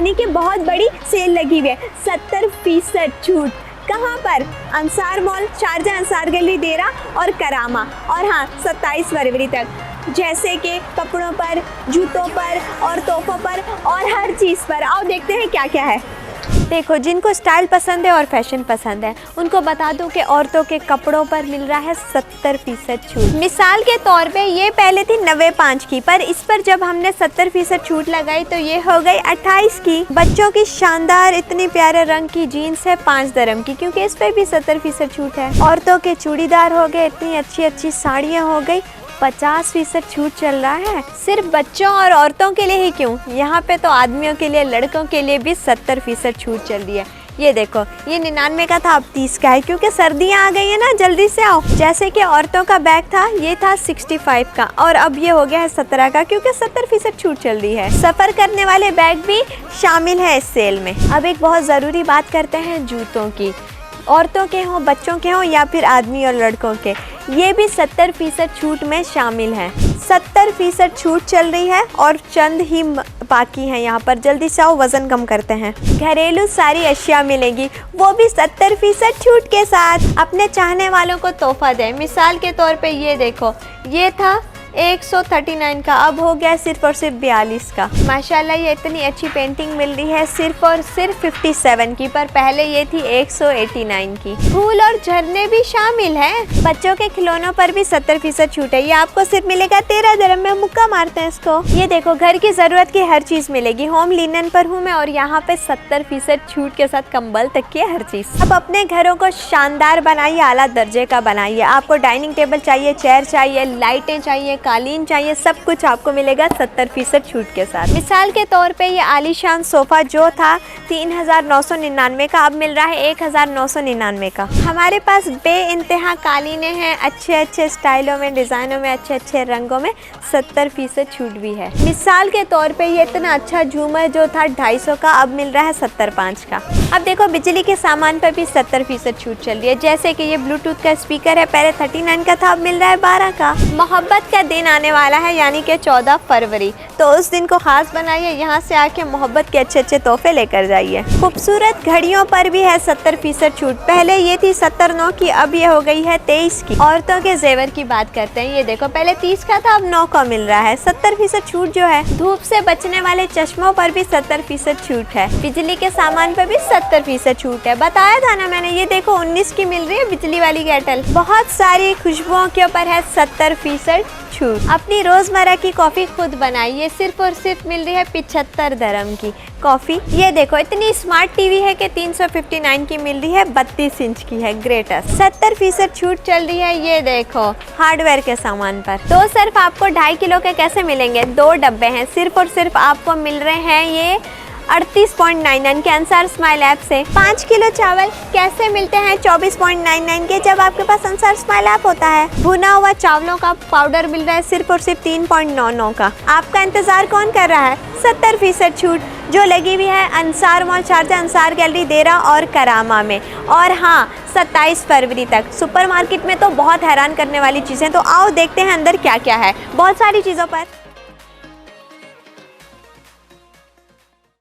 यानी कि बहुत बड़ी सेल लगी हुई है, 70% छूट। कहाँ पर? Ansar mall, Sharjah Ansar gallery देरा और करामा। और हाँ, 27 फरवरी तक। जैसे कि कपड़ों पर, जूतों पर और तोहफों पर और हर चीज़ पर। आओ देखते हैं क्या क्या है। देखो, जिनको स्टाइल पसंद है और फैशन पसंद है उनको बता दूं कि औरतों के कपड़ों पर मिल रहा है 70% छूट। मिसाल के तौर पे ये पहले थी 95 की, पर इस पर जब हमने 70% छूट लगाई तो ये हो गई 28 की। बच्चों की शानदार इतनी प्यारे रंग की जीन्स है 5 dirham की, क्योंकि इस पर भी 70% छूट है। औरतों के चूड़ीदार हो गए, इतनी अच्छी अच्छी साड़ियाँ हो गई, 50% छूट चल रहा है। सिर्फ बच्चों और औरतों के लिए ही क्यों, यहाँ पे तो आदमियों के लिए, लड़कों के लिए भी 70% छूट चल रही है। ये देखो, ये 99 का था, अब 30 का है, क्योंकि सर्दियाँ आ गई है ना, जल्दी से आओ। जैसे कि औरतों का बैग था, ये था 65 का और अब ये हो गया है 17 का, क्योंकि 70% छूट चल रही है। सफ़र करने वाले बैग भी शामिल है इस सेल में। अब एक बहुत ज़रूरी बात करते हैं जूतों की। औरतों के हों, बच्चों के हों या फिर आदमी और लड़कों के, ये भी 70% छूट में शामिल हैं। 70% छूट चल रही है और चंद ही बाकी हैं यहाँ पर। जल्दी से आओ, वज़न कम करते हैं। घरेलू सारी अशिया मिलेगी, वो भी 70% छूट के साथ। अपने चाहने वालों को तोहफा दें। मिसाल के तौर पे ये देखो, ये था 139 का, अब हो गया सिर्फ और सिर्फ 42 का। माशाल्लाह, ये इतनी अच्छी पेंटिंग मिल रही है सिर्फ और सिर्फ 57 की, पर पहले ये थी 189 की। फूल और झरने भी शामिल हैं। बच्चों के खिलौनों पर भी 70% छूट है। ये आपको सिर्फ मिलेगा 13 dirham में। मुक्का मारते हैं इसको। ये देखो, घर की ज़रूरत की हर चीज़ मिलेगी। होम लिनन पर हूँ मैं और यहाँ पे 70% छूट के साथ कंबल तक की हर चीज़। अब अपने घरों को शानदार बनाइए, आला दर्जे का बनाइए। आपको डाइनिंग टेबल चाहिए, चेयर चाहिए, लाइटें चाहिए, कालीन चाहिए, सब कुछ आपको मिलेगा 70% छूट के साथ। मिसाल के तौर पे ये आलीशान सोफ़ा जो था 3999 का, अब मिल रहा है 1999 का। हमारे पास बेइंतहा कालीनें हैं, अच्छे अच्छे स्टाइलों में, डिज़ाइनों में, अच्छे अच्छे रंगों में, 70% छूट भी है। मिसाल के तौर पे ये इतना अच्छा झूमर जो था 250 का, अब मिल रहा है 75 का। अब देखो, बिजली के सामान पर भी 70% छूट चल रही है। जैसे कि ये ब्लूटूथ का स्पीकर है, पहले 39 का था, अब मिल रहा है 12 का। मोहब्बत का दिन आने वाला है, यानी कि 14 फरवरी, तो उस दिन को खास बनाइए। यहाँ से आके मोहब्बत के अच्छे अच्छे तोहफे लेकर जाइए। खूबसूरत घड़ियों पर भी है 70% छूट। पहले ये थी 79 की, अब ये हो गई है 23 की। औरतों के जेवर की बात करते हैं। ये देखो, पहले 30 का था, अब 9 का मिल रहा है। 70% छूट जो है। धूप से बचने वाले चश्मों पर भी 70% छूट है। बिजली के सामान पर भी 70% छूट है। बताया था ना मैंने। ये देखो, 19 की मिल रही है बिजली वाली केटल। बहुत सारी खुशबुओं के ऊपर है 70% छूट। अपनी रोजमर्रा की कॉफी खुद बनाइए, सिर्फ और सिर्फ मिल रही है 75 dirham की कॉफी। ये देखो, इतनी स्मार्ट टीवी है कि 359 की मिल रही है, 32 इंच की है, ग्रेटेस्ट। 70% छूट चल रही है। ये देखो, हार्डवेयर के सामान पर। तो सिर्फ आपको 2.5 किलो के कैसे मिलेंगे? 2 डब्बे हैं, सिर्फ और सिर्फ आपको मिल रहे हैं ये 38.99 के अंसार स्माइल ऐप से। 5 किलो चावल कैसे मिलते हैं 24.99 के, जब आपके पास अंसार स्माइल ऐप होता है। भुना हुआ चावलों का पाउडर मिल रहा है सिर्फ और सिर्फ 3.99 का। आपका इंतजार कौन कर रहा है? 70% छूट जो लगी हुई है Ansar mall, Sharjah Ansar gallery देरा और करामा में। और हाँ, 27 फरवरी तक। सुपरमार्केट में तो बहुत हैरान करने वाली चीज़ें, तो आओ देखते हैं अंदर क्या क्या है। बहुत सारी चीज़ों पर